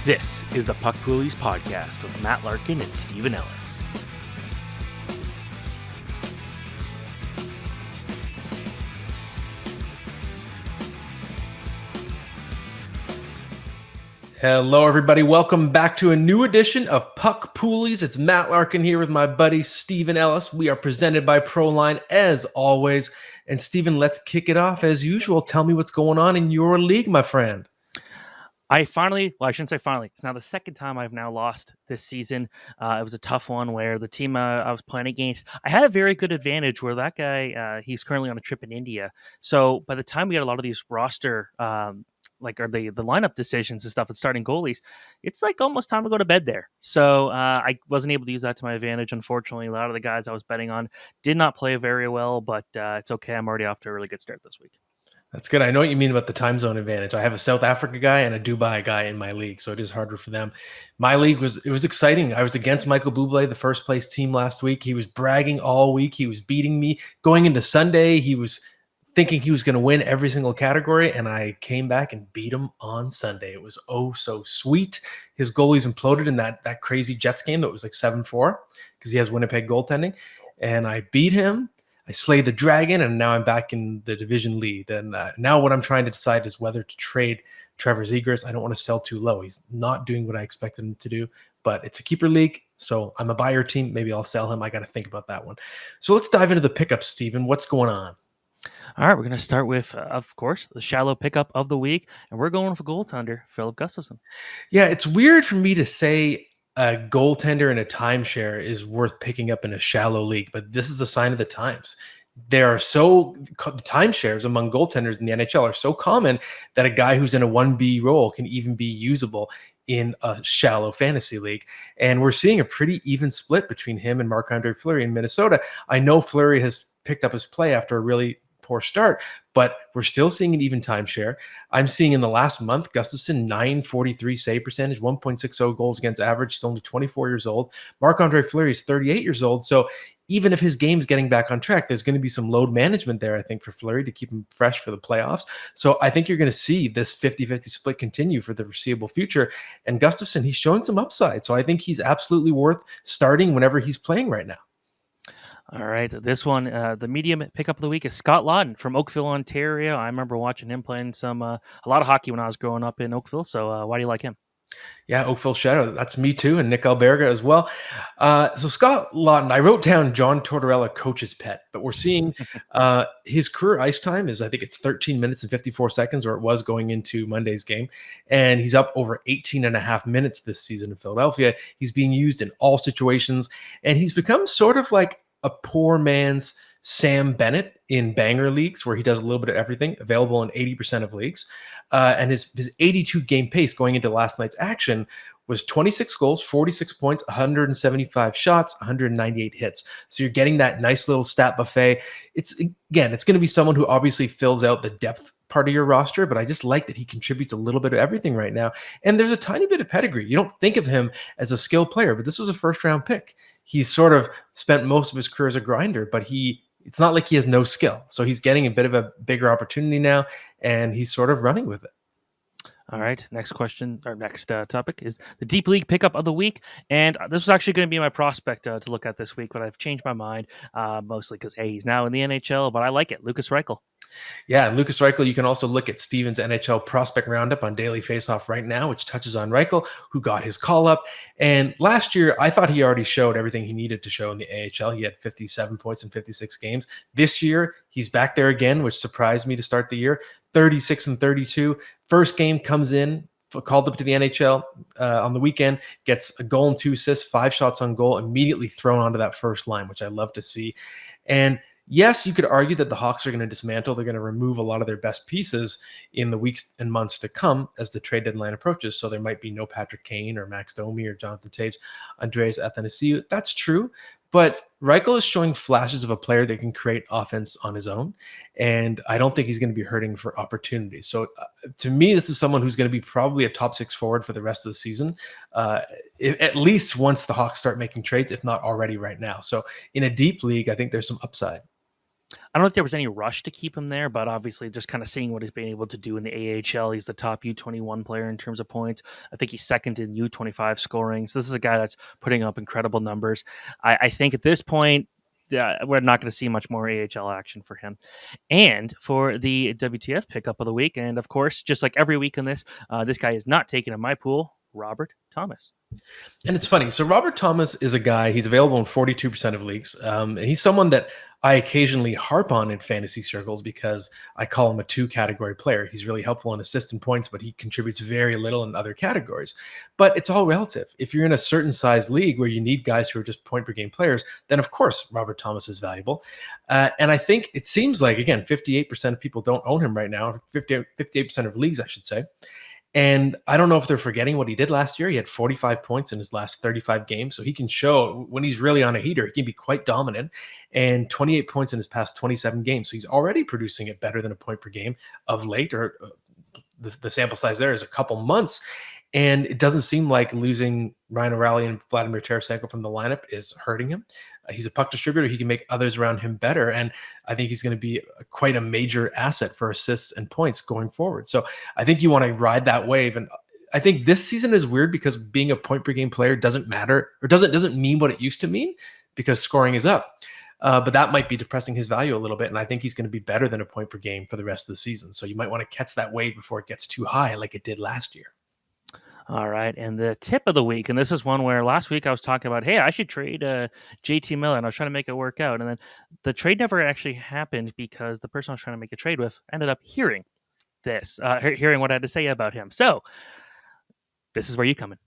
This is the Puck Poolies podcast with Matt Larkin and Stephen Ellis. Hello, everybody. Welcome back to a new edition of Puck Poolies. It's Matt Larkin here with my buddy Stephen Ellis. We are presented by PROLINE as always. And Stephen, let's kick it off as usual. Tell me what's going on in your league, my friend. I shouldn't say finally. It's now the second time I've now lost this season. It was a tough one where the team I was playing against, I had a very good advantage where that guy, he's currently on a trip in India. So by the time we had a lot of these roster, the lineup decisions and stuff and starting goalies, it's like almost time to go to bed there. So I wasn't able to use that to my advantage. Unfortunately, a lot of the guys I was betting on did not play very well, but it's okay. I'm already off to a really good start this week. That's good. I know what you mean about the time zone advantage. I have a South Africa guy and a Dubai guy in my league, so it is harder for them. My league was exciting. I was against Michael Bublé, the first place team last week. He was bragging all week. He was beating me. Going into Sunday, he was thinking he was going to win every single category, and I came back and beat him on Sunday. It was oh so sweet. His goalies imploded in that crazy Jets game that was like 7-4 because he has Winnipeg goaltending, and I beat him. I slayed the dragon, and now I'm back in the division lead. And now what I'm trying to decide is whether to trade Trevor Zegras. I don't want to sell too low. He's not doing what I expected him to do, but it's a keeper league, so I'm a buyer team. Maybe I'll sell him. I got to think about that one. So let's dive into the pickups, Stephen. What's going on? All right, we're going to start with, of course, the shallow pickup of the week, and we're going for goaltender FILIP GUSTAVSSON. Yeah, it's weird for me to say a goaltender in a timeshare is worth picking up in a shallow league, but this is a sign of the times. Timeshares among goaltenders in the NHL are so common that a guy who's in a 1B role can even be usable in a shallow fantasy league. And we're seeing a pretty even split between him and Marc-Andre Fleury in Minnesota. I know Fleury has picked up his play after a really poor start, but we're still seeing an even timeshare. I'm seeing in the last month, GUSTAVSSON 943 save percentage, 1.60 goals against average. He's only 24 years old. Marc-Andre Fleury is 38 years old. So even if his game's getting back on track, there's going to be some load management there, I think, for Fleury to keep him fresh for the playoffs. So I think you're going to see this 50-50 split continue for the foreseeable future. And GUSTAVSSON, he's showing some upside. So I think he's absolutely worth starting whenever he's playing right now. All right, this one, the medium pickup of the week is Scott Laughton from Oakville, Ontario. I remember watching him playing a lot of hockey when I was growing up in Oakville. So why do you like him? Yeah, Oakville Shadow. That's me too, and Nick Alberga as well. So Scott Laughton, I wrote down John Tortorella, coach's pet, but we're seeing his career ice time is, I think it's 13 minutes and 54 seconds, or it was going into Monday's game. And he's up over 18 and a half minutes this season in Philadelphia. He's being used in all situations, and he's become sort of like a poor man's Sam Bennett in banger leagues, where he does a little bit of everything, available in 80% of leagues. And his 82 game pace going into last night's action was 26 goals, 46 points, 175 shots, 198 hits. So you're getting that nice little stat buffet. It's going to be someone who obviously fills out the depth part of your roster, but I just like that he contributes a little bit of everything right now. And there's a tiny bit of pedigree. You don't think of him as a skilled player, but this was a first round pick. He's sort of spent most of his career as a grinder, but it's not like he has no skill. So he's getting a bit of a bigger opportunity now, and he's sort of running with it. All right, next question, or next topic is the deep league pickup of the week. And this was actually going to be my prospect to look at this week, but I've changed my mind, mostly because, hey, he's now in the NHL, but I like it. LUKAS REICHEL. Yeah, and LUKAS REICHEL, you can also look at Steven's NHL Prospect Roundup on Daily Faceoff right now, which touches on REICHEL, who got his call-up. And last year, I thought he already showed everything he needed to show in the AHL. He had 57 points in 56 games. This year, he's back there again, which surprised me to start the year. 36 and 32. First game comes in, called up to the NHL on the weekend, gets a goal and 2 assists, 5 shots on goal, immediately thrown onto that first line, which I love to see. And yes, you could argue that the Hawks are going to dismantle. They're going to remove a lot of their best pieces in the weeks and months to come as the trade deadline approaches. So there might be no Patrick Kane or Max Domi or Jonathan Taves, Andreas Athanasiou. That's true. But REICHEL is showing flashes of a player that can create offense on his own. And I don't think he's going to be hurting for opportunities. So to me, this is someone who's going to be probably a top 6 forward for the rest of the season, at least once the Hawks start making trades, if not already right now. So in a deep league, I think there's some upside. I don't think there was any rush to keep him there, but obviously just kind of seeing what he's been able to do in the AHL. He's the top U21 player in terms of points. I think he's second in U25 scoring. So this is a guy that's putting up incredible numbers. I think at this point, we're not going to see much more AHL action for him. And for the WTF pickup of the week, and of course, just like every week in this guy is not taken in my pool, Robert Thomas. And it's funny. So Robert Thomas is a guy, he's available in 42% of leagues. And he's someone that I occasionally harp on in fantasy circles because I call him a 2-category player. He's really helpful in assist and points, but he contributes very little in other categories. But it's all relative. If you're in a certain size league where you need guys who are just point per game players, then of course Robert Thomas is valuable. And I think it seems like, again, 58% of people don't own him right now, 58% of leagues, I should say. And I don't know if they're forgetting what he did last year. He had 45 points in his last 35 games. So he can show when he's really on a heater, he can be quite dominant, and 28 points in his past 27 games. So he's already producing it better than a point per game of late, or the sample size there is a couple months. And it doesn't seem like losing Ryan O'Reilly and Vladimir Tarasenko from the lineup is hurting him. He's a puck distributor. He can make others around him better. And I think he's going to be quite a major asset for assists and points going forward. So I think you want to ride that wave. And I think this season is weird because being a point per game player doesn't matter, or doesn't mean what it used to mean, because scoring is up. But that might be depressing his value a little bit. And I think he's going to be better than a point per game for the rest of the season. So you might want to catch that wave before it gets too high like it did last year. All right. And the tip of the week, and this is one where last week I was talking about, hey, I should trade JT Miller, and I was trying to make it work out. And then the trade never actually happened because the person I was trying to make a trade with ended up hearing this, hearing what I had to say about him. So this is where you come in.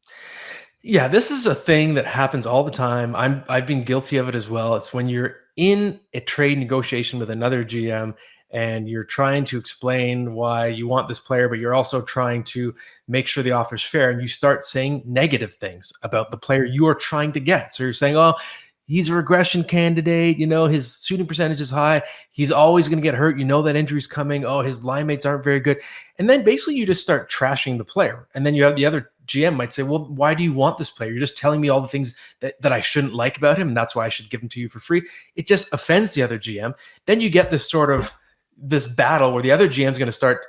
Yeah, this is a thing that happens all the time. I've been guilty of it as well. It's when you're in a trade negotiation with another GM and you're trying to explain why you want this player, but you're also trying to make sure the offer's fair, and you start saying negative things about the player you are trying to get. So you're saying, oh, he's a regression candidate. His shooting percentage is high. He's always going to get hurt. That injury's coming. Oh, his line mates aren't very good. And then basically you just start trashing the player. And then you have the other GM might say, well, why do you want this player? You're just telling me all the things that I shouldn't like about him, and that's why I should give him to you for free. It just offends the other GM. Then you get this battle where the other GM is going to start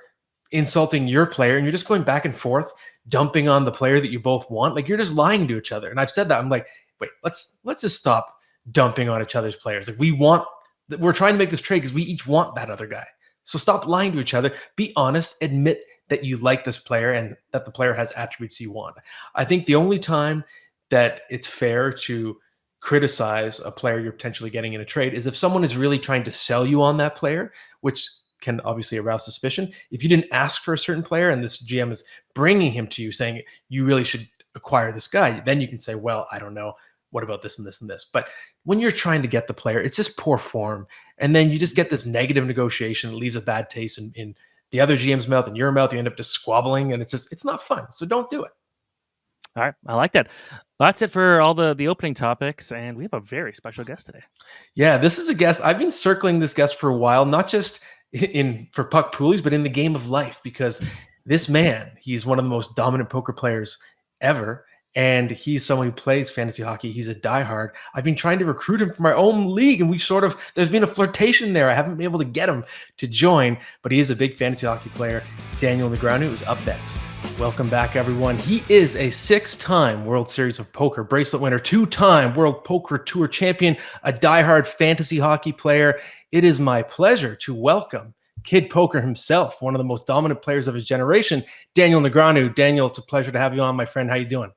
insulting your player, and you're just going back and forth, dumping on the player that you both want. Like, you're just lying to each other. And I've said that. I'm like, wait, let's just stop dumping on each other's players. Like, we're trying to make this trade because we each want that other guy. So stop lying to each other. Be honest. Admit that you like this player and that the player has attributes you want. I think the only time that it's fair to criticize a player you're potentially getting in a trade is if someone is really trying to sell you on that player, which can obviously arouse suspicion. If you didn't ask for a certain player and this GM is bringing him to you saying you really should acquire this guy, then you can say, well, I don't know. What about this and this and this? But when you're trying to get the player, it's just poor form. And then you just get this negative negotiation that leaves a bad taste in the other GM's mouth and your mouth. You end up just squabbling, and it's not fun. So don't do it. All right. I like that. That's it for all the opening topics, and we have a very special guest today. Yeah, this is a guest. I've been circling this guest for a while, not just for Puck Poolies, but in the game of life, because this man, he's one of the most dominant poker players ever. And he's someone who plays fantasy hockey. He's a diehard. I've been trying to recruit him for my own league, and there's been a flirtation there. I haven't been able to get him to join, but he is a big fantasy hockey player. Daniel Negreanu is up next. Welcome back, everyone. He is a 6-time World Series of Poker bracelet winner, 2-time World Poker Tour champion, a diehard fantasy hockey player. It is my pleasure to welcome Kid Poker himself, one of the most dominant players of his generation, Daniel Negreanu. Daniel, it's a pleasure to have you on, my friend. How you doing?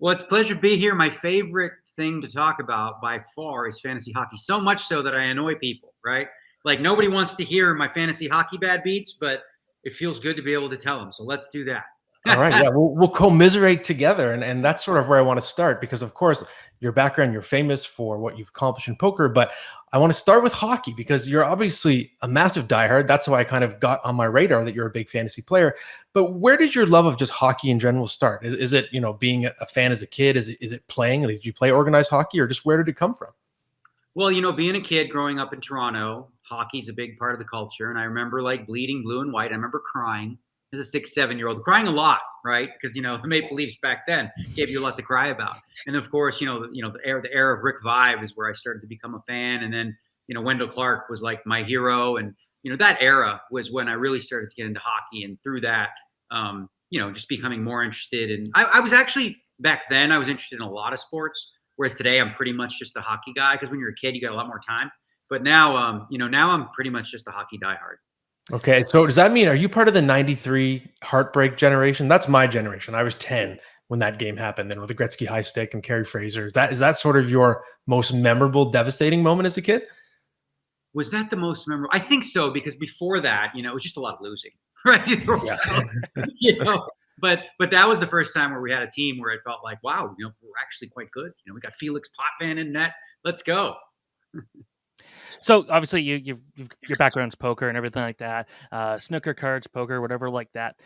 Well, it's a pleasure to be here. My favorite thing to talk about by far is fantasy hockey. So much so that I annoy people, right? Like, nobody wants to hear my fantasy hockey bad beats, but it feels good to be able to tell them. So let's do that. All right. Yeah, we'll commiserate together. And that's sort of where I want to start, because, of course, your background, you're famous for what you've accomplished in poker, but I want to start with hockey because you're obviously a massive diehard. That's why I kind of got on my radar that you're a big fantasy player. But where did your love of just hockey in general start? Is it, being a fan as a kid? Is it playing? Did you play organized hockey, or just where did it come from? Well, being a kid growing up in Toronto, hockey's a big part of the culture. And I remember bleeding blue and white. I remember crying as a 6, 7-year-old, crying a lot, right? Because, the Maple Leafs back then gave you a lot to cry about. And of course, the era of Rick Vive is where I started to become a fan. And then, Wendell Clark was like my hero. And, that era was when I really started to get into hockey. And through that, just becoming more interested. And I was actually, back then, I was interested in a lot of sports. Whereas today I'm pretty much just a hockey guy, because when you're a kid, you got a lot more time. But now, now I'm pretty much just a hockey diehard. Okay, so does that mean, are you part of the 93 heartbreak generation? That's my generation. I was 10 when that game happened, then with the Gretzky high stick and Carey Fraser. Is that sort of your most memorable, devastating moment as a kid? Was that the most memorable? I think so, because before that, it was just a lot of losing, right? Yeah. But that was the first time where we had a team where it felt like, wow, we're actually quite good. We got Felix Potvin in net. Let's go. So obviously your background's poker and everything like that, snooker, cards, poker, whatever like that.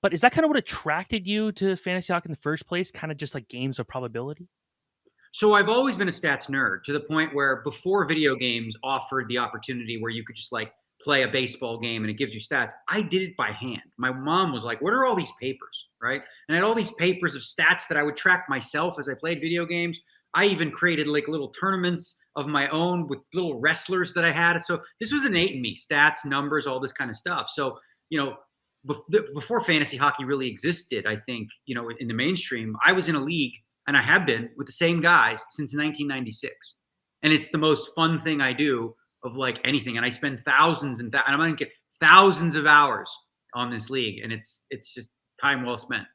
But is that kind of what attracted you to fantasy hockey in the first place? Kind of just like games of probability? So I've always been a stats nerd, to the point where before video games offered the opportunity where you could just like play a baseball game and it gives you stats, I did it by hand. My mom was like, what are all these papers, right? And I had all these papers of stats that I would track myself as I played video games. I even created like little tournaments of my own with little wrestlers that I had. So this was innate in me: stats, numbers, all this kind of stuff. So, before fantasy hockey really existed, I think, in the mainstream, I was in a league, and I have been with the same guys since 1996. And it's the most fun thing I do of like anything. And I spend thousands and I'm going to get thousands of hours on this league. And it's just time well spent.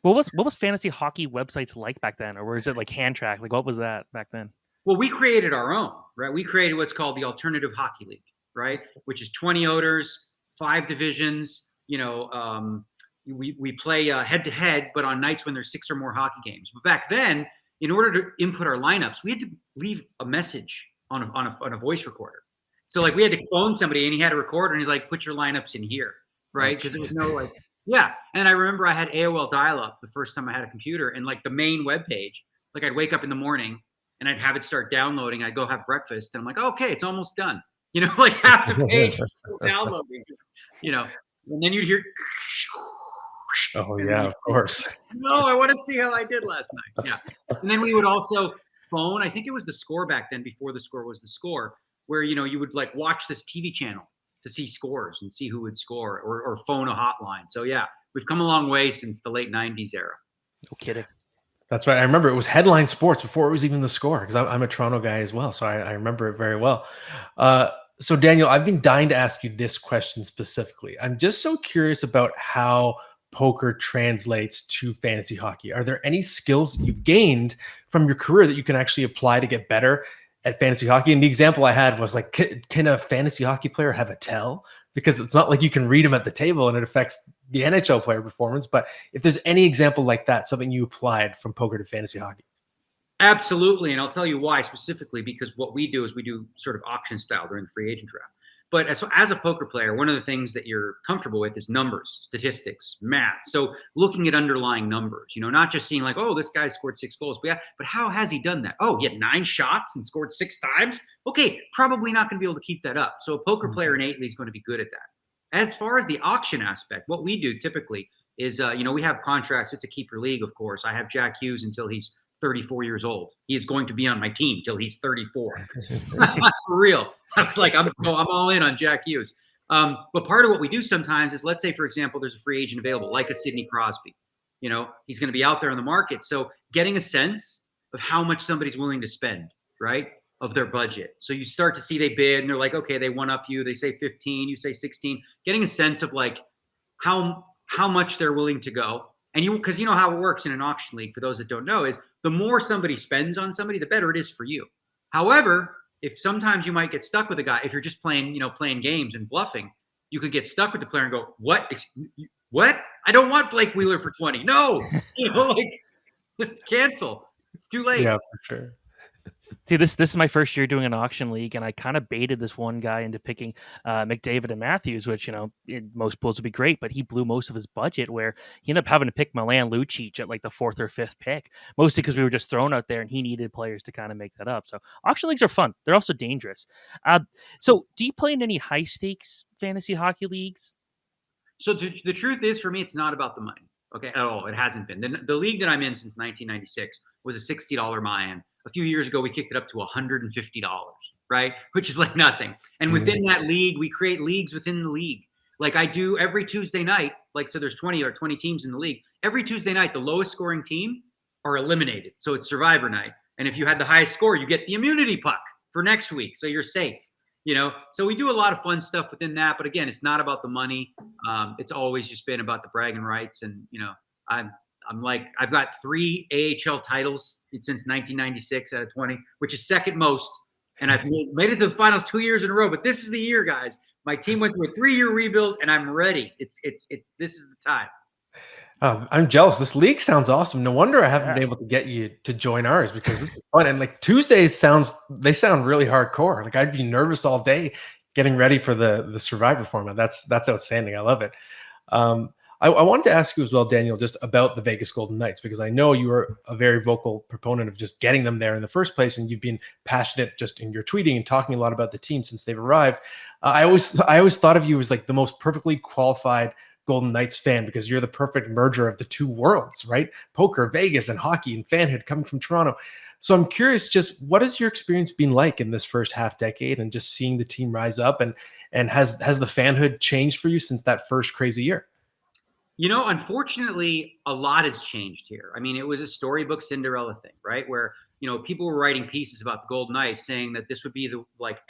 What was fantasy hockey websites like back then, or was it like hand track? Like what was that back then? Well, we created our own, right? We created what's called the Alternative Hockey League, right? Which is 20 owners, 5 divisions. We play head to head, but on nights when there's 6 or more hockey games. But back then, in order to input our lineups, we had to leave a message on a voice recorder. So like we had to phone somebody, and he had a recorder, and he's like, "Put your lineups in here," right? Because there was no like. Yeah. And I remember I had AOL dial-up the first time I had a computer, and like the main webpage, like I'd wake up in the morning and I'd have it start downloading. I'd go have breakfast, and I'm like, okay, it's almost done. Like half the page downloading, and then you'd hear. Oh yeah, of course. No, I want to see how I did last night. Yeah. And then we would also phone, I think it was the Score back then, before the Score was the Score, where, you would like watch this TV channel to see scores and see who would score, or phone a hotline. So yeah, we've come a long way since the late 90s era. No kidding. That's right. I remember it was Headline Sports before it was even the Score, because I'm a Toronto guy as well. So I remember it very well. So Daniel, I've been dying to ask you this question specifically. I'm just so curious about how poker translates to fantasy hockey. Are there any skills you've gained from your career that you can actually apply to get better at fantasy hockey? And the example I had was like, can a fantasy hockey player have a tell? Because it's not like you can read them at the table and it affects the NHL player performance. But if there's any example like that, something you applied from poker to fantasy hockey. Absolutely. And I'll tell you why specifically, because what we do is we do sort of auction style during the free agent draft. But as a poker player, one of the things that you're comfortable with is numbers, statistics, math. So looking at underlying numbers, not just seeing like, oh, this guy scored 6 goals. But how has he done that? Oh, he had 9 shots and scored 6 times. Okay, probably not going to be able to keep that up. So a poker player innately is going to be good at that. As far as the auction aspect, what we do typically is, we have contracts. It's a keeper league, of course. I have Jack Hughes until he's 34 years old. He is going to be on my team till he's 34. For real. I was like, I'm all in on Jack Hughes. But part of what we do sometimes is, let's say, for example, there's a free agent available, like a Sidney Crosby. He's going to be out there on the market. So getting a sense of how much somebody's willing to spend, right, of their budget. So you start to see they bid, and they're like, okay, they one up you. They say 15, you say 16. Getting a sense of like how much they're willing to go. And because you know how it works in an auction league, for those that don't know, is the more somebody spends on somebody, the better it is for you. However, if sometimes you might get stuck with a guy, if you're just playing games and bluffing, you could get stuck with the player and go, what? I don't want Blake Wheeler for 20. No, let's cancel. It's too late. Yeah, for sure. See, this is my first year doing an auction league, and I kind of baited this one guy into picking McDavid and Matthews, which, in most pools would be great, but he blew most of his budget, where he ended up having to pick Milan Lucic at like the 4th or 5th pick, mostly because we were just thrown out there and he needed players to kind of make that up. So auction leagues are fun. They're also dangerous. So do you play in any high stakes fantasy hockey leagues? So the truth is, for me, it's not about the money. Okay, at all. It hasn't been. The league that I'm in since 1996 was a $60 buy-in. A few years ago, we kicked it up to $150. right? Which is like nothing. And within that league, we create leagues within the league. Like I do every Tuesday night, like, so there's 20 teams in the league. Every Tuesday night, the lowest scoring team are eliminated. So it's survivor night. And if you had the highest score, you get the immunity puck for next week. So you're safe, So we do a lot of fun stuff within that. But again, it's not about the money. It's always just been about the bragging rights. And, I'm like, I've got 3 AHL titles since 1996 out of 20, which is second most. And I've made it to the finals 2 years in a row. But this is the year, guys. My team went through a 3-year rebuild, and I'm ready. This is the time. I'm jealous. This league sounds awesome. No wonder I haven't been able to get you to join ours, because this is fun. And like Tuesdays sound really hardcore. Like I'd be nervous all day getting ready for the Survivor format. That's outstanding. I love it. I wanted to ask you as well, Daniel, just about the Vegas Golden Knights, because I know you are a very vocal proponent of just getting them there in the first place, and you've been passionate just in your tweeting and talking a lot about the team since they've arrived. I always thought of you as like the most perfectly qualified Golden Knights fan, because you're the perfect merger of the two worlds, right? Poker, Vegas, and hockey and fanhood coming from Toronto. So I'm curious, just what has your experience been like in this first half decade, and just seeing the team rise up, and has the fanhood changed for you since that first crazy year? Unfortunately, a lot has changed here. I mean, it was a storybook Cinderella thing, right? Where, people were writing pieces about the Golden Knights saying that this would be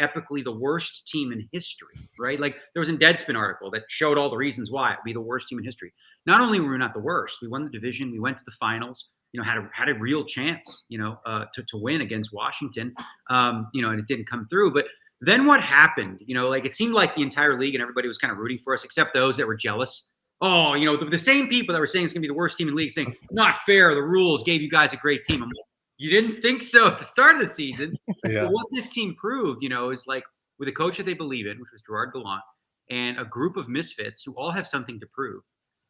epically the worst team in history, right? Like there was a Deadspin article that showed all the reasons why it would be the worst team in history. Not only were we not the worst, we won the division, we went to the finals, had a real chance, to win against Washington, and it didn't come through. But then what happened? It seemed like the entire league and everybody was kind of rooting for us, except those that were jealous. Oh, the same people that were saying it's going to be the worst team in the league saying, not fair, the rules gave you guys a great team. I'm like, you didn't think so at the start of the season. Yeah. But what this team proved, is like with a coach that they believe in, which was Gerard Gallant, and a group of misfits who all have something to prove.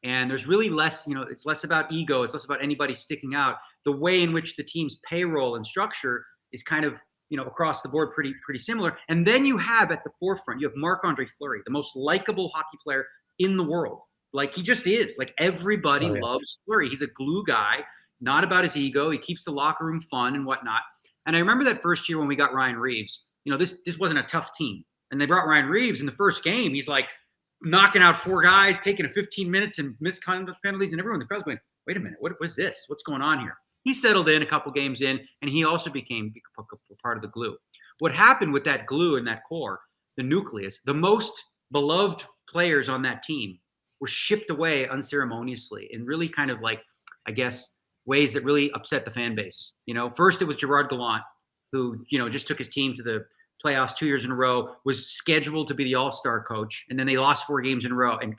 And there's really less, it's less about ego. It's less about anybody sticking out. The way in which the team's payroll and structure is kind of, across the board pretty similar. And then you have at the forefront, you have Marc-Andre Fleury, the most likable hockey player in the world. Like he just is. Like everybody loves Fleury. He's a glue guy, not about his ego. He keeps the locker room fun and whatnot. And I remember that first year when we got Ryan Reeves, this wasn't a tough team. And they brought Ryan Reeves in the first game. He's like knocking out 4 guys, taking 15 minutes and misconduct penalties. And everyone in the crowd's going, wait a minute, what was this? What's going on here? He settled in a couple games in, and he also became part of the glue. What happened with that glue and that core, the nucleus, the most beloved players on that team were shipped away unceremoniously in really kind of like, I guess, ways that really upset the fan base. First it was Gerard Gallant, who, just took his team to the playoffs 2 years in a row, was scheduled to be the all-star coach. And then they lost 4 games in a row, and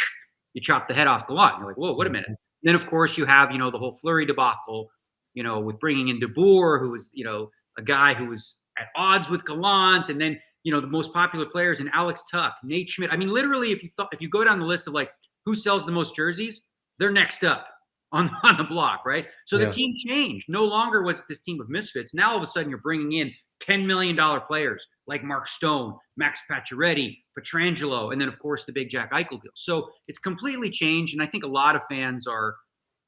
you chop the head off Gallant. You're like, whoa, wait a minute. Then, of course, you have, the whole Fleury debacle, with bringing in DeBoer, who was, a guy who was at odds with Gallant. And then, the most popular players in Alex Tuck, Nate Schmidt. I mean, literally, if you go down the list of like, who sells the most jerseys, they're next up on the block, right? So the team changed. No longer was it this team of misfits. Now all of a sudden you're bringing in $10 million players like Mark Stone, Max Pacioretty, Pietrangelo, and then of course the big Jack Eichel deal. So it's completely changed, and I think a lot of fans are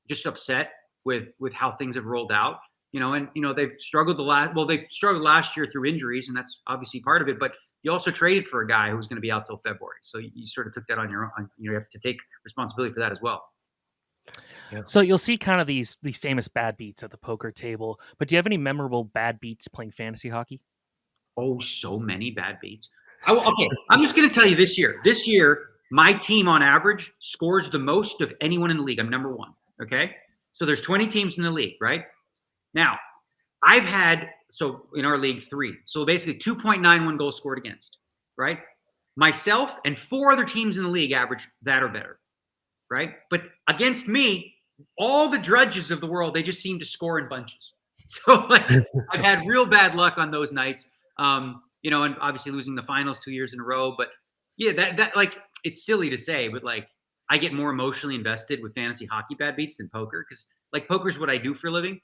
just upset with how things have rolled out. They've struggled last year through injuries, and that's obviously part of it, but you also traded for a guy who was going to be out till February. So you sort of took that on your own. You have to take responsibility for that as well. Yeah. So you'll see kind of these famous bad beats at the poker table, but do you have any memorable bad beats playing fantasy hockey? Oh, so many bad beats. Okay, I'm just going to tell you this year. This year, my team on average scores the most of anyone in the league. I'm number 1, okay? So there's 20 teams in the league, right? Now, I've had... So in our league, 3. So basically 2.91 goals scored against, right? Myself and 4 other teams in the league average that or better, right? But against me, all the drudges of the world, they just seem to score in bunches. So like I've had real bad luck on those nights, and obviously losing the finals 2 years in a row. But yeah, that like, it's silly to say, but like I get more emotionally invested with fantasy hockey bad beats than poker, because like poker is what I do for a living,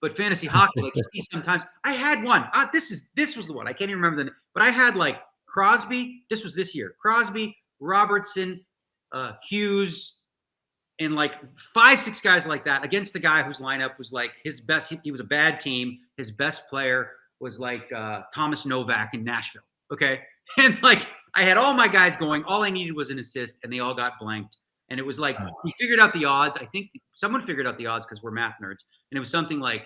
But fantasy hockey, like you see sometimes, I had one. This was the one. I can't even remember the name. But I had like Crosby. This was this year. Crosby, Robertson, Hughes, and like 5-6 guys like that against the guy whose lineup was like his best. He was a bad team. His best player was like Thomas Novak in Nashville. Okay. And like I had all my guys going, all I needed was an assist, and they all got blanked. And it was like he figured out the odds. I think someone figured out the odds because we're math nerds. And it was something like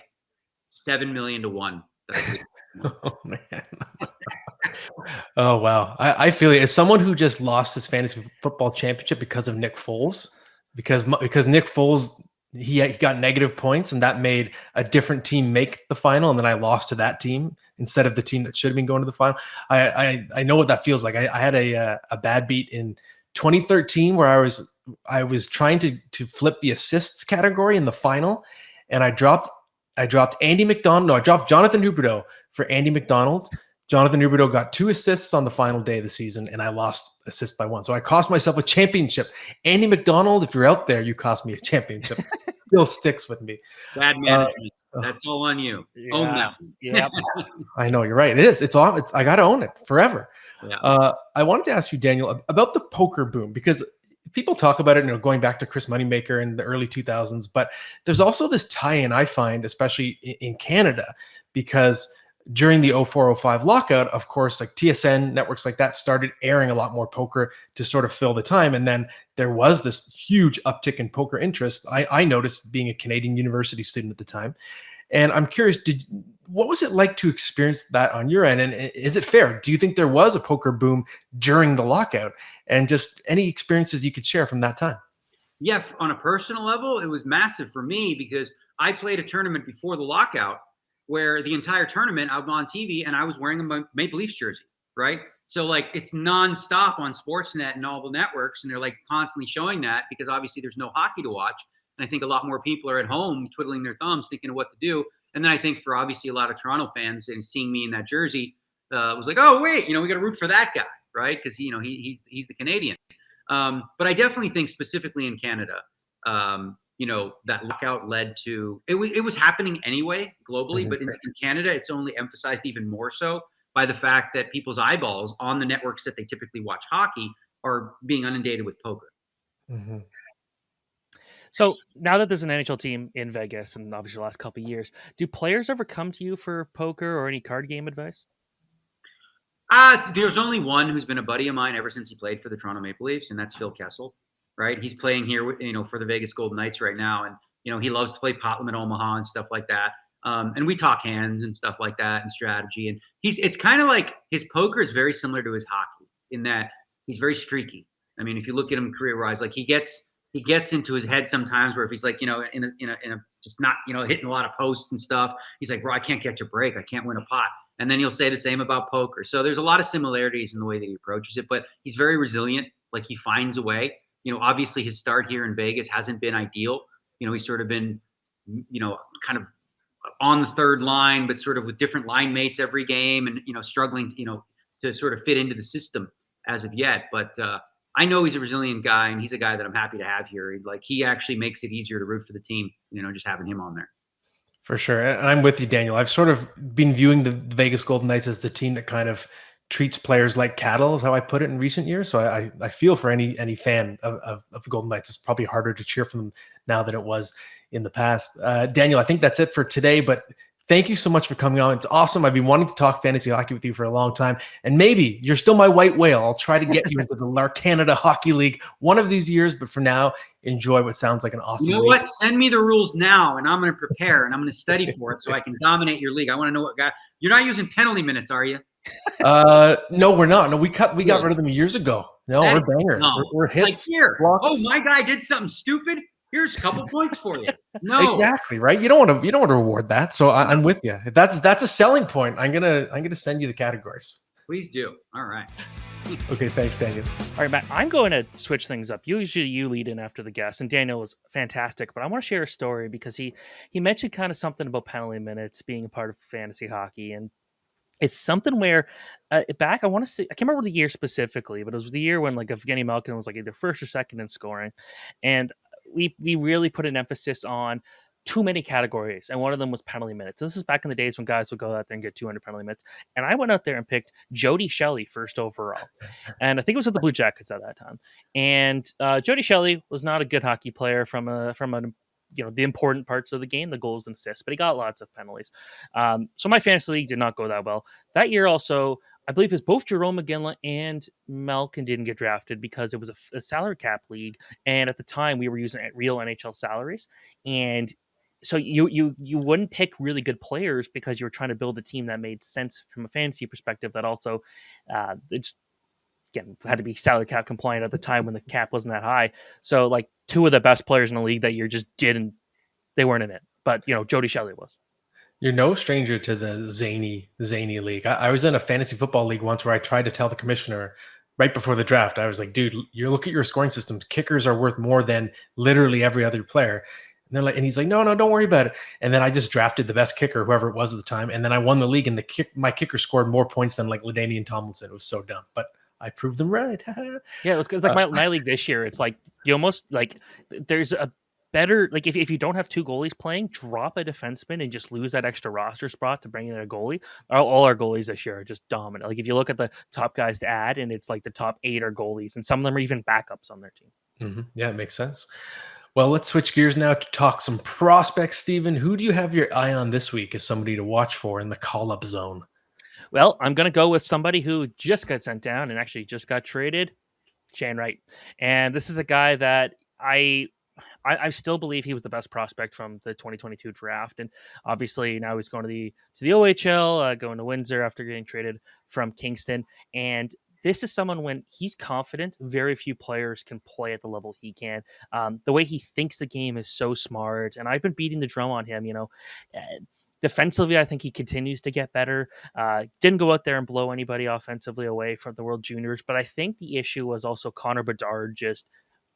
7 million to 1. Oh man. Oh wow. I feel it. As someone who just lost his fantasy football championship because of Nick Foles, because Nick Foles he got negative points, and that made a different team make the final, and then I lost to that team instead of the team that should have been going to the final. I know what that feels like. I had a bad beat in 2013 where I was trying to flip the assists category in the final, and I dropped Andy McDonald. No, I dropped Jonathan Huberdeau for Andy McDonald. Jonathan Huberdeau got 2 assists on the final day of the season, and I lost assist by 1. So I cost myself a championship. Andy McDonald, if you're out there, you cost me a championship. Still sticks with me. Bad management. That's all on you. Yeah. Own that. Yep. I know, you're right. It is. I got to own it forever. Yeah. I wanted to ask you, Daniel, about the poker boom, because people talk about it, going back to Chris Moneymaker in the early 2000s, but there's also this tie-in I find, especially in Canada, because during the 04-05 lockout, of course, like TSN networks like that started airing a lot more poker to sort of fill the time. And then there was this huge uptick in poker interest. I noticed, being a Canadian university student at the time. And I'm curious, what was it like to experience that on your end? And is it fair? Do you think there was a poker boom during the lockout? And just any experiences you could share from that time? Yeah, on a personal level, it was massive for me because I played a tournament before the lockout where the entire tournament I'm on TV and I was wearing a Maple Leafs jersey, right? So like it's nonstop on Sportsnet and all the networks, and they're like constantly showing that because obviously there's no hockey to watch. And I think a lot more people are at home twiddling their thumbs thinking of what to do. And then I think for obviously a lot of Toronto fans and seeing me in that jersey was like, oh wait, we got to root for that guy, right? Because he's the Canadian. But I definitely think specifically in Canada, that lockout led to it was happening anyway globally, but in Canada, it's only emphasized even more so by the fact that people's eyeballs on the networks that they typically watch hockey are being inundated with poker. Mm-hmm. So now that there's an NHL team in Vegas, and obviously the last couple of years, do players ever come to you for poker or any card game advice? There's only one who's been a buddy of mine ever since he played for the Toronto Maple Leafs, and that's Phil Kessel. Right, he's playing here, for the Vegas Golden Knights right now, and he loves to play pot limit Omaha and stuff like that. And we talk hands and stuff like that and strategy. And it's kind of like his poker is very similar to his hockey in that he's very streaky. I mean, if you look at him career-wise, like he gets into his head sometimes where if he's like, in a just not, hitting a lot of posts and stuff, he's like, bro, I can't catch a break. I can't win a pot. And then he'll say the same about poker. So there's a lot of similarities in the way that he approaches it, but he's very resilient. Like he finds a way. Obviously his start here in Vegas hasn't been ideal. He's sort of been, kind of on the third line, but sort of with different line mates every game and, struggling, to sort of fit into the system as of yet. But I know he's a resilient guy, and he's a guy that I'm happy to have here. He actually makes it easier to root for the team, just having him on there. For sure. And I'm with you, Daniel. I've sort of been viewing the Vegas Golden Knights as the team that kind of treats players like cattle, is how I put it in recent years. So I feel for any fan of the Golden Knights. It's probably harder to cheer for them now than it was in the past. Daniel, I think that's it for today, but thank you so much for coming on. It's awesome. I've been wanting to talk fantasy hockey with you for a long time, and maybe you're still my white whale. I'll try to get you into the Larkin Hockey League one of these years, but for now, enjoy what sounds like an awesome league. What? Send me the rules now, and I'm going to prepare, and I'm going to study for it so I can dominate your league. I want to know what guy. You're not using penalty minutes, are you? No, we're not. No, we got rid of them years ago. No, we're banger. No. We're hits. Like here. Blocks. Oh, my guy did something stupid. Here's a couple points for you. No, exactly right. You don't want to reward that. So I'm with you. If that's a selling point, I'm gonna send you the categories. Please do. All right. Okay, thanks, Daniel. All right, Matt, I'm going to switch things up. Usually you lead in after the guest, and Daniel was fantastic, but I want to share a story because he mentioned kind of something about penalty minutes being a part of fantasy hockey, and it's something where back, I want to say, I can't remember the year specifically, but it was the year when like Evgeny Malkin was like either first or second in scoring. And we really put an emphasis on too many categories. And one of them was penalty minutes. This is back in the days when guys would go out there and get 200 penalty minutes. And I went out there and picked Jody Shelley first overall. And I think it was with the Blue Jackets at that time. And Jody Shelley was not a good hockey player from an the important parts of the game, the goals and assists, but he got lots of penalties. So my fantasy league did not go that well. That year also, I believe it's both Jerome McGinley and Malkin didn't get drafted because it was a salary cap league. And at the time we were using real NHL salaries. And so you wouldn't pick really good players because you were trying to build a team that made sense from a fantasy perspective that also it's again had to be salary cap compliant at the time when the cap wasn't that high. So like two of the best players in the league that year just they weren't in it. But Jody Shelley was. You're no stranger to the zany league. I was in a fantasy football league once where I tried to tell the commissioner right before the draft. I was like, dude, you look at your scoring systems. Kickers are worth more than literally every other player. And he's like, no, don't worry about it. And then I just drafted the best kicker, whoever it was at the time. And then I won the league, and my kicker scored more points than like LaDainian Tomlinson. It was so dumb, but I proved them right. Yeah, it was like my league this year. It's like you almost like there's a better, like if you don't have two goalies playing, drop a defenseman and just lose that extra roster spot to bring in a goalie. All our goalies this year are just dominant. Like if you look at the top guys to add, and it's like the top 8 are goalies, and some of them are even backups on their team. Mm-hmm. Yeah, it makes sense. Well, let's switch gears now to talk some prospects. Steven, who do you have your eye on this week as somebody to watch for in the call-up zone? Well, I'm going to go with somebody who just got sent down and actually just got traded, Shane Wright. And this is a guy that I still believe he was the best prospect from the 2022 draft. And obviously now he's going to the OHL, going to Windsor after getting traded from Kingston. And this is someone, when he's confident, very few players can play at the level he can. The way he thinks the game is so smart. And I've been beating the drum on him, defensively, I think he continues to get better. Didn't go out there and blow anybody offensively away from the World Juniors. But I think the issue was also Connor Bedard just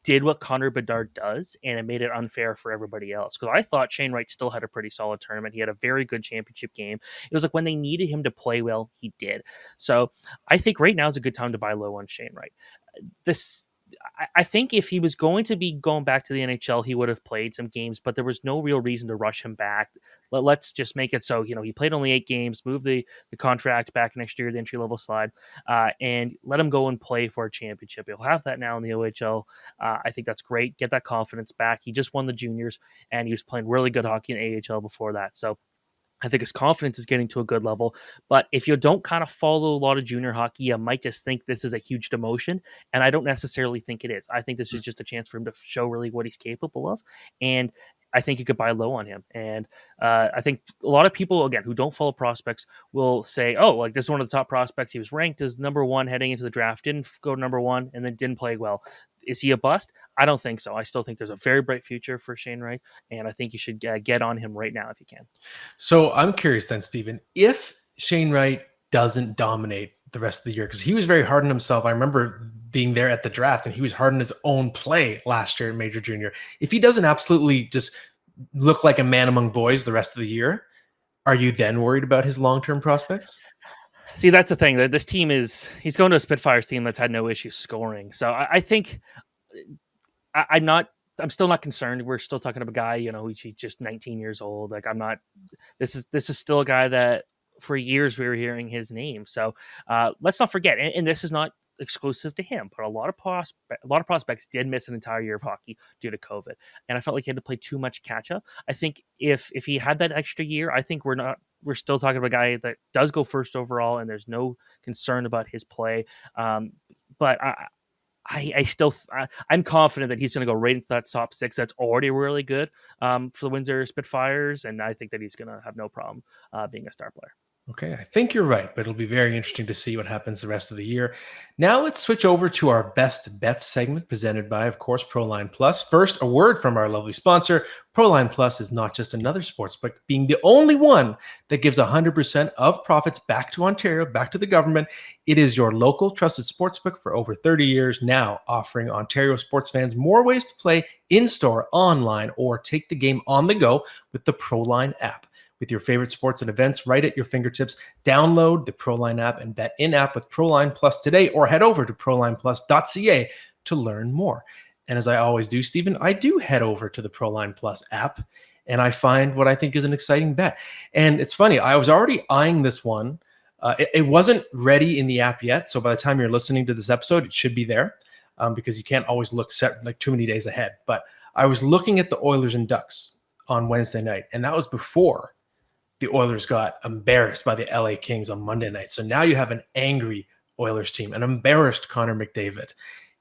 did what Connor Bedard does, and it made it unfair for everybody else. Because I thought Shane Wright still had a pretty solid tournament. He had a very good championship game. It was like when they needed him to play well, he did. So I think right now is a good time to buy low on Shane Wright. I think if he was going to be going back to the NHL, he would have played some games, but there was no real reason to rush him back. Let's just make it so, he played only 8 games, move the contract back next year, the entry-level slide, and let him go and play for a championship. He'll have that now in the OHL. I think that's great. Get that confidence back. He just won the juniors, and he was playing really good hockey in AHL before that. So I think his confidence is getting to a good level. But if you don't kind of follow a lot of junior hockey, you might just think this is a huge demotion. And I don't necessarily think it is. I think this is just a chance for him to show really what he's capable of. And I think you could buy low on him. And I think a lot of people, again, who don't follow prospects will say, oh, like this is one of the top prospects. He was ranked as number 1 heading into the draft, didn't go number 1, and then didn't play well. Is he a bust? I don't think so. I still think there's a very bright future for Shane Wright, and I think you should get on him right now if you can. So I'm curious then, Steven, if Shane Wright doesn't dominate the rest of the year, because he was very hard on himself. I remember being there at the draft, and he was hard on his own play last year in Major Junior. If he doesn't absolutely just look like a man among boys the rest of the year, are you then worried about his long-term prospects? See, that's the thing. That this team he's going to a Spitfires team that's had no issues scoring. So I think I'm still not concerned. We're still talking about a guy, he's just 19 years old. Like this is still a guy that for years we were hearing his name. So let's not forget, and this is not exclusive to him, but a lot of prospects did miss an entire year of hockey due to COVID, and I felt like he had to play too much catch up. I think if he had that extra year, I think we're still talking about a guy that does go first overall, and there's no concern about his play. But I'm confident that he's going to go right into that top 6. That's already really good for the Windsor Spitfires, and I think that he's going to have no problem being a star player. Okay, I think you're right, but it'll be very interesting to see what happens the rest of the year. Now let's switch over to our best bets segment presented by, of course, PROLINE Plus. First, a word from our lovely sponsor. PROLINE Plus is not just another sportsbook, being the only one that gives 100% of profits back to Ontario, back to the government. It is your local trusted sportsbook for over 30 years now, offering Ontario sports fans more ways to play in-store, online, or take the game on the go with the PROLINE app. With your favorite sports and events right at your fingertips, download the PROLINE app and bet in-app with PROLINE Plus today, or head over to prolineplus.ca to learn more. And as I always do, Stephen, I do head over to the PROLINE Plus app, and I find what I think is an exciting bet. And it's funny, I was already eyeing this one. It wasn't ready in the app yet, so by the time you're listening to this episode, it should be there, because you can't always look set like too many days ahead. But I was looking at the Oilers and Ducks on Wednesday night, and that was before the Oilers got embarrassed by the LA Kings on Monday night. So now you have an angry Oilers team, an embarrassed Connor McDavid,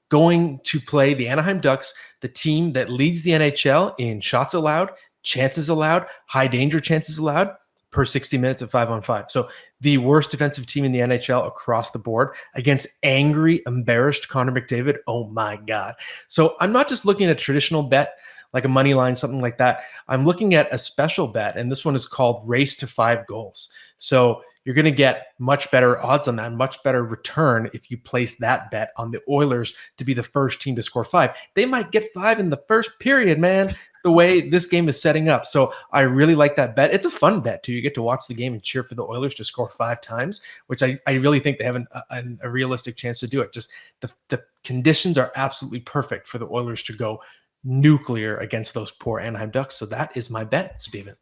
going to play the Anaheim Ducks, the team that leads the NHL in shots allowed, chances allowed, high danger chances allowed per 60 minutes at 5-on-5. So the worst defensive team in the NHL across the board against angry, embarrassed Connor McDavid. Oh my God. So I'm not just looking at a traditional bet like a money line, something like that. I'm looking at a special bet, and this one is called Race to 5 Goals. So you're going to get much better odds on that, much better return if you place that bet on the Oilers to be the first team to score 5. They might get 5 in the first period, man, the way this game is setting up. So I really like that bet. It's a fun bet, too. You get to watch the game and cheer for the Oilers to score 5 times, which I really think they have a realistic chance to do it. Just the conditions are absolutely perfect for the Oilers to go nuclear against those poor Anaheim Ducks. So that is my bet, Steven.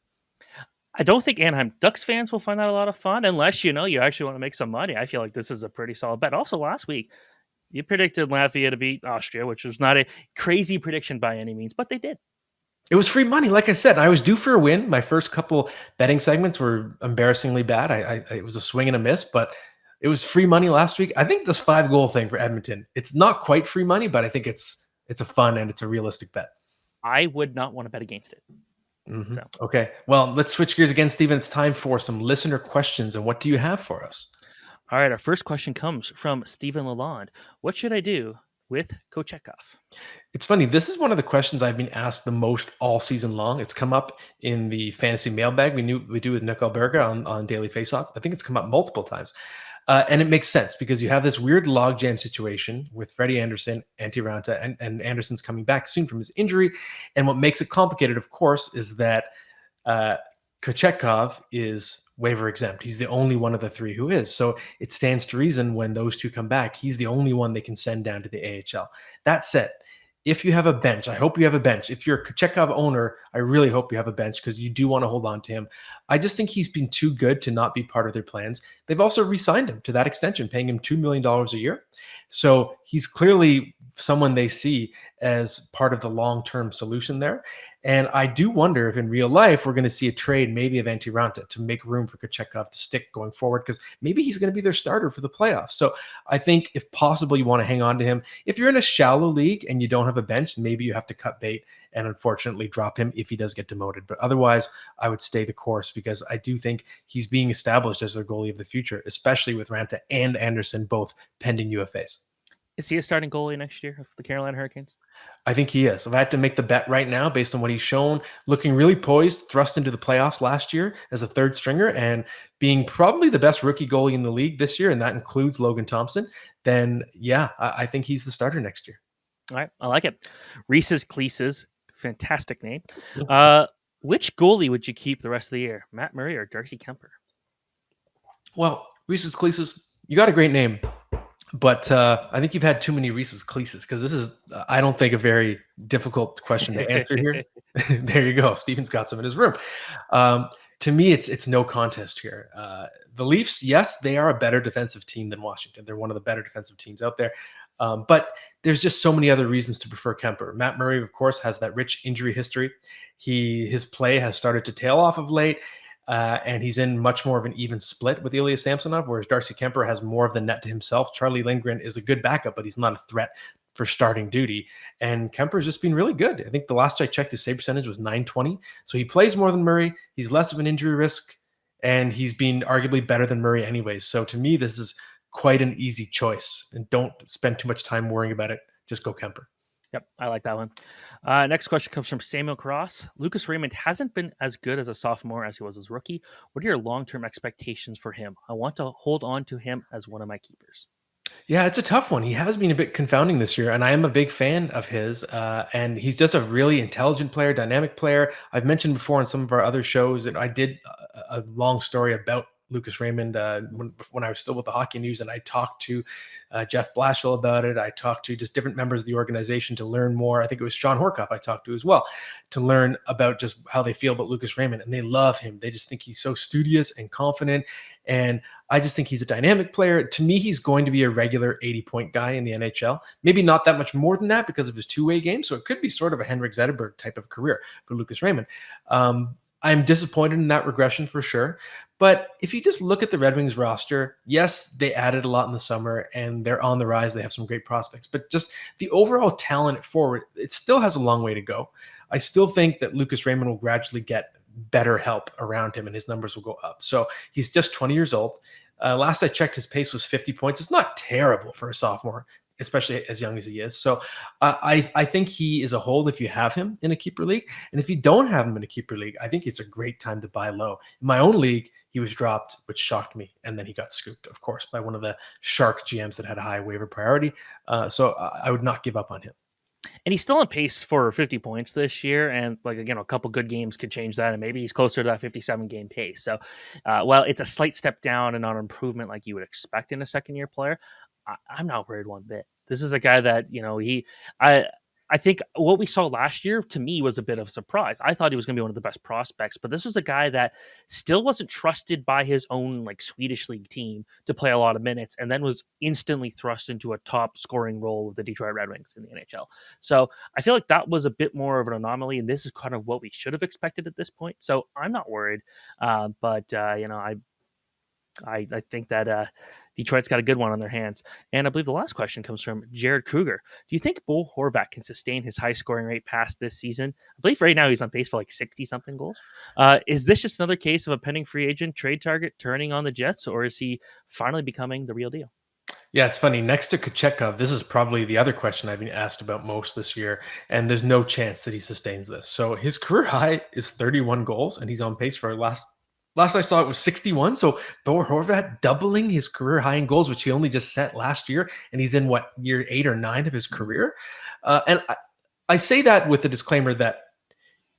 I don't think Anaheim Ducks fans will find that a lot of fun unless you actually want to make some money. I feel like this is a pretty solid bet. Also, last week you predicted Latvia to beat Austria, which was not a crazy prediction by any means, but they did. It was free money. Like I said, I was due for a win. My first couple betting segments were embarrassingly bad. It was a swing and a miss, but it was free money last week. I think this 5-goal thing for Edmonton, it's not quite free money, but I think it's a fun and it's a realistic bet. I would not want to bet against it. Mm-hmm. So. Okay. Well, let's switch gears again, Steven. It's time for some listener questions. And what do you have for us? All right. Our first question comes from Stephen Lalonde. What should I do with Kochetkov? It's funny. This is one of the questions I've been asked the most all season long. It's come up in the fantasy mailbag we do with Nick Alberga on Daily Faceoff. I think it's come up multiple times. And it makes sense because you have this weird logjam situation with Freddie Anderson, Antti Raanta, and Anderson's coming back soon from his injury. And what makes it complicated, of course, is that Kochetkov is waiver exempt. He's the only one of the 3 who is. So it stands to reason when those 2 come back, he's the only one they can send down to the AHL. That said, if you have a bench, I hope you have a bench. If you're a Kochetkov owner, I really hope you have a bench because you do want to hold on to him. I just think he's been too good to not be part of their plans. They've also re-signed him to that extension, paying him $2 million a year. So he's clearly someone they see as part of the long-term solution there. And I do wonder if in real life we're going to see a trade maybe of Antti Raanta to make room for Kochetkov to stick going forward because maybe he's going to be their starter for the playoffs. So I think if possible, you want to hang on to him. If you're in a shallow league and you don't have a bench, maybe you have to cut bait and unfortunately drop him if he does get demoted. But otherwise, I would stay the course because I do think he's being established as their goalie of the future, especially with Raanta and Anderson both pending UFAs. Is he a starting goalie next year of the Carolina Hurricanes? I think he is. If I had to make the bet right now based on what he's shown, looking really poised, thrust into the playoffs last year as a 3rd stringer and being probably the best rookie goalie in the league this year, and that includes Logan Thompson, then yeah, I think he's the starter next year. All right. I like it. Reese's Cleases, fantastic name. Which goalie would you keep the rest of the year? Matt Murray or Darcy Kemper? Well, Reese's Cleases, you got a great name. But I think you've had too many Reese's Cleases because this is, I don't think, a very difficult question to answer here. There you go. Steven's got some in his room. To me, it's no contest here. The Leafs, yes, they are a better defensive team than Washington. They're one of the better defensive teams out there. But there's just so many other reasons to prefer Kemper. Matt Murray, of course, has that rich injury history. His play has started to tail off of late. And he's in much more of an even split with Ilya Samsonov, whereas Darcy Kemper has more of the net to himself. Charlie Lindgren is a good backup, but he's not a threat for starting duty. And Kemper's just been really good. I think the last I checked, his save percentage was .920. So he plays more than Murray. He's less of an injury risk, and he's been arguably better than Murray anyways. So to me, this is quite an easy choice. And don't spend too much time worrying about it. Just go Kemper. Yep, I like that one. Next question comes from Samuel Cross. Lucas Raymond hasn't been as good as a sophomore as he was as a rookie. What are your long-term expectations for him? I want to hold on to him as one of my keepers. Yeah, it's a tough one. He has been a bit confounding this year, and I am a big fan of his. And he's just a really intelligent player, dynamic player. I've mentioned before on some of our other shows that I did a long story about Lucas Raymond when I was still with the Hockey News, and I talked to Jeff Blashill about it. I talked to just different members of the organization to learn more. I think it was Sean Horkoff I talked to as well to learn about just how they feel about Lucas Raymond, and they love him. They just think he's so studious and confident, and I just think he's a dynamic player. To me, he's going to be a regular 80-point guy in the NHL. Maybe not that much more than that because of his two-way game, so it could be sort of a Henrik Zetterberg type of career for Lucas Raymond. I'm disappointed in that regression for sure. But if you just look at the Red Wings roster, yes, they added a lot in the summer and they're on the rise. They have some great prospects, but just the overall talent at forward, it still has a long way to go. I still think that Lucas Raymond will gradually get better help around him and his numbers will go up. So he's just 20 years old. Last I checked, his pace was 50 points. It's not terrible for a sophomore, especially as young as he is. So I think he is a hold if you have him in a keeper league. And if you don't have him in a keeper league, I think it's a great time to buy low. In my own league, he was dropped, which shocked me. And then he got scooped, of course, by one of the shark GMs that had a high waiver priority. So I would not give up on him. And he's still on pace for 50 points this year. And like, again, a couple good games could change that. And maybe he's closer to that 57 game pace. So, while it's a slight step down and not an improvement like you would expect in a second year player, I'm not worried one bit. This is a guy that, I think what we saw last year to me was a bit of a surprise. I thought he was going to be one of the best prospects, but this was a guy that still wasn't trusted by his own like Swedish league team to play a lot of minutes, and then was instantly thrust into a top scoring role with the Detroit Red Wings in the NHL. So I feel like that was a bit more of an anomaly, and this is kind of what we should have expected at this point. So I'm not worried, but I think that Detroit's got a good one on their hands. And I believe the last question comes from Jared Kruger. Do you think Bo Horvat can sustain his high scoring rate past this season? I believe right now he's on pace for like 60-something goals. Is this just another case of a pending free agent trade target turning on the Jets, or is he finally becoming the real deal? Yeah, it's funny. Next to Kochetkov, this is probably the other question I've been asked about most this year, and there's no chance that he sustains this. So his career high is 31 goals, and he's on pace for last I saw it was 61. So Bo Horvat doubling his career high in goals, which he only just set last year, and he's in year 8 or 9 of his career. And I say that with the disclaimer that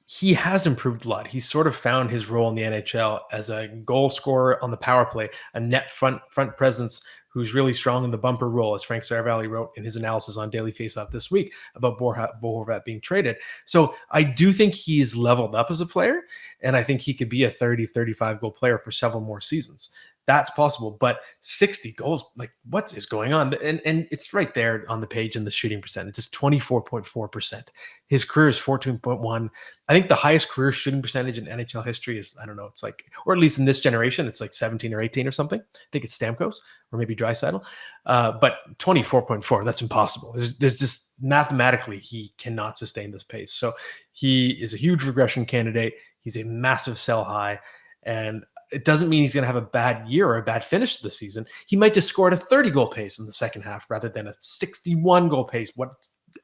he has improved a lot. He's sort of found his role in the NHL as a goal scorer on the power play, a net front presence who's really strong in the bumper role, as Frank Saravalli wrote in his analysis on Daily Faceoff this week about Bo Horvat being traded. So I do think he's leveled up as a player, and I think he could be a 30, 35 goal player for several more seasons. That's possible, but 60 goals, like what is going on? And it's right there on the page in the shooting percentage. It's 24.4%. His career is 14.1. I think the highest career shooting percentage in NHL history is, I don't know, it's like, or at least in this generation, it's like 17 or 18 or something. I think it's Stamkos or maybe Draisaitl. But 24.4, that's impossible. There's just mathematically, he cannot sustain this pace. So he is a huge regression candidate. He's a massive sell high, and it doesn't mean he's going to have a bad year or a bad finish to the season. He might just score at a 30-goal pace in the second half rather than a 61-goal pace. What?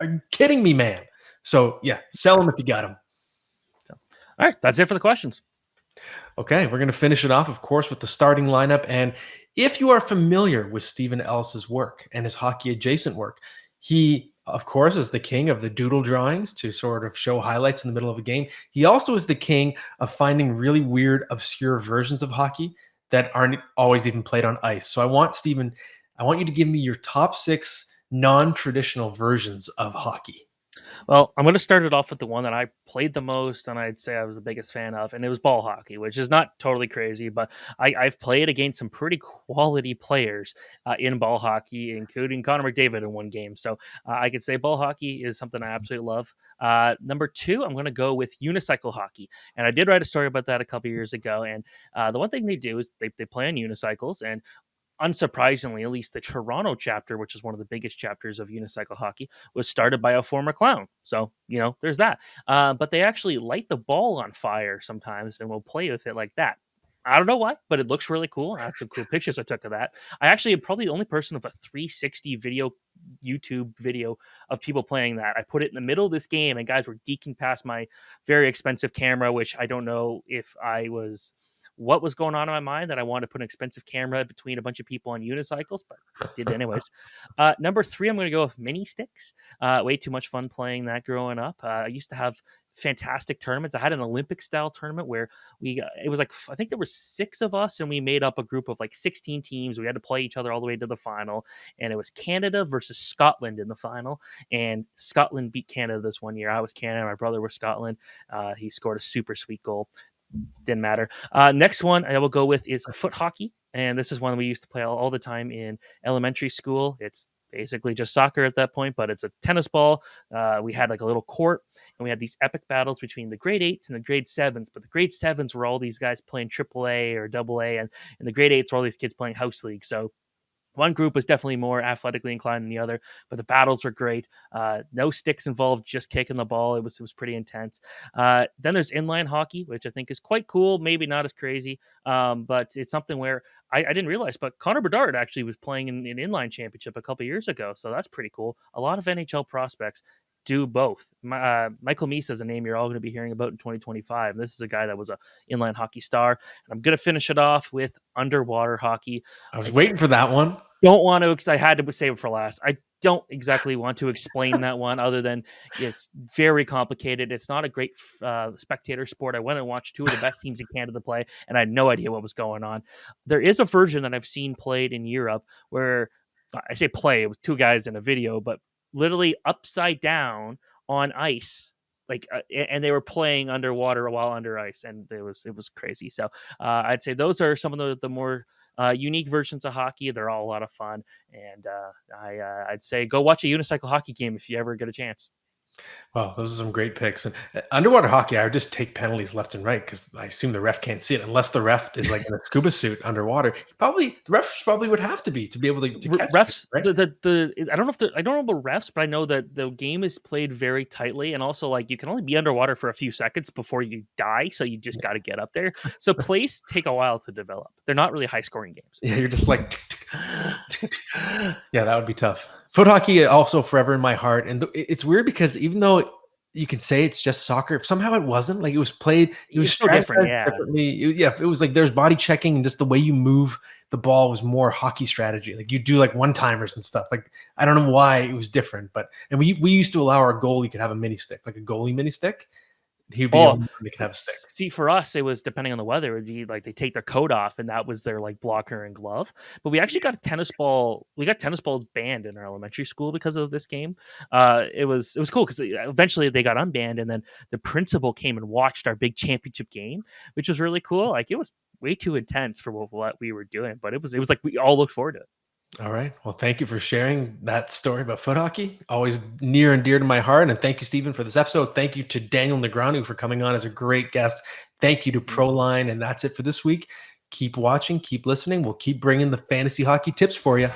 Are you kidding me, man? So, yeah, sell him if you got him. So, all right, that's it for the questions. Okay, we're going to finish it off, of course, with the starting lineup. And if you are familiar with Stephen Ellis's work and his hockey-adjacent work, he, of course, is the king of the doodle drawings to sort of show highlights in the middle of a game. He also is the king of finding really weird, obscure versions of hockey that aren't always even played on ice. So I want you to give me your top 6 non-traditional versions of hockey. Well, I'm going to start it off with the one that I played the most and I'd say I was the biggest fan of, and it was ball hockey, which is not totally crazy, but I've played against some pretty quality players in ball hockey, including Connor McDavid in one game. So I could say ball hockey is something I absolutely love. Number 2, I'm going to go with unicycle hockey. And I did write a story about that a couple years ago. And the one thing they do is they play on unicycles, and unsurprisingly, at least the Toronto chapter, which is one of the biggest chapters of unicycle hockey, was started by a former clown. So, there's that. But they actually light the ball on fire sometimes and will play with it like that. I don't know why, but it looks really cool. I have some cool pictures I took of that. I actually am probably the only person with a 360 YouTube video of people playing that. I put it in the middle of this game, and guys were deking past my very expensive camera, which I don't know what was going on in my mind that I wanted to put an expensive camera between a bunch of people on unicycles, but I did anyways. Number 3, I'm going to go with mini sticks. Way too much fun playing that growing up. I used to have fantastic tournaments. I had an Olympic style tournament where it was like, I think there were 6 of us, and we made up a group of like 16 teams. We had to play each other all the way to the final, and it was Canada versus Scotland in the final. And Scotland beat Canada this one year. I was Canada. My brother was Scotland. He scored a super sweet goal. Didn't matter. Next one I will go with is foot hockey. And this is one we used to play all the time in elementary school. It's basically just soccer at that point, but it's a tennis ball. We had like a little court, and we had these epic battles between the grade 8s and the grade 7s. But the grade 7s were all these guys playing AAA or AA, and the grade 8s were all these kids playing house league. So one group was definitely more athletically inclined than the other, but the battles were great. No sticks involved, just kicking the ball. It was pretty intense. Then there's inline hockey, which I think is quite cool. Maybe not as crazy, but it's something where I didn't realize. But Connor Bedard actually was playing in an inline championship a couple years ago, so that's pretty cool. A lot of NHL prospects do both. Michael Meese is a name you're all going to be hearing about in 2025. This is a guy that was a inline hockey star. And I'm going to finish it off with underwater hockey. I was waiting for that one. Don't want to, because I had to save it for last. I don't exactly want to explain that one, other than it's very complicated. It's not a great spectator sport. I went and watched 2 of the best teams in Canada play, and I had no idea what was going on. There is a version that I've seen played in Europe where, I say play, it was 2 guys in a video, but literally upside down on ice, and they were playing underwater while under ice, and it was crazy. So I'd say those are some of the more unique versions of hockey. They're all a lot of fun, and I'd say go watch a unicycle hockey game if you ever get a chance. Well, those are some great picks. And underwater hockey, I would just take penalties left and right, because I assume the ref can't see it unless the ref is like in a scuba suit underwater. The refs probably would have to be able to catch refs. it, right? I don't know about refs, but I know that the game is played very tightly, and also like you can only be underwater for a few seconds before you die, so you just got to get up there. So plays take a while to develop. They're not really high scoring games. Yeah, you're just like, yeah, that would be tough. Foot hockey also forever in my heart, and it's weird because even though you can say it's just soccer, somehow it wasn't. Like, it was played, it was so different, yeah. differently. It was like there's body checking, and just the way you move the ball was more hockey strategy. Like, you do like one-timers and stuff. Like, I don't know why it was different, and we used to allow our goalie could have a mini stick, like a goalie mini stick. He'd be able to have a stick. See, for us, it was depending on the weather. It would be like they take their coat off, and that was their like blocker and glove. But we actually got a tennis ball. We got tennis balls banned in our elementary school because of this game. It was cool because eventually they got unbanned, and then the principal came and watched our big championship game, which was really cool. Like, it was way too intense for what we were doing, but it was like we all looked forward to it. All right. Well, thank you for sharing that story about foot hockey. Always near and dear to my heart. And thank you, Stephen, for this episode. Thank you to Daniel Negreanu for coming on as a great guest. Thank you to PROLINE. And that's it for this week. Keep watching, keep listening. We'll keep bringing the fantasy hockey tips for you.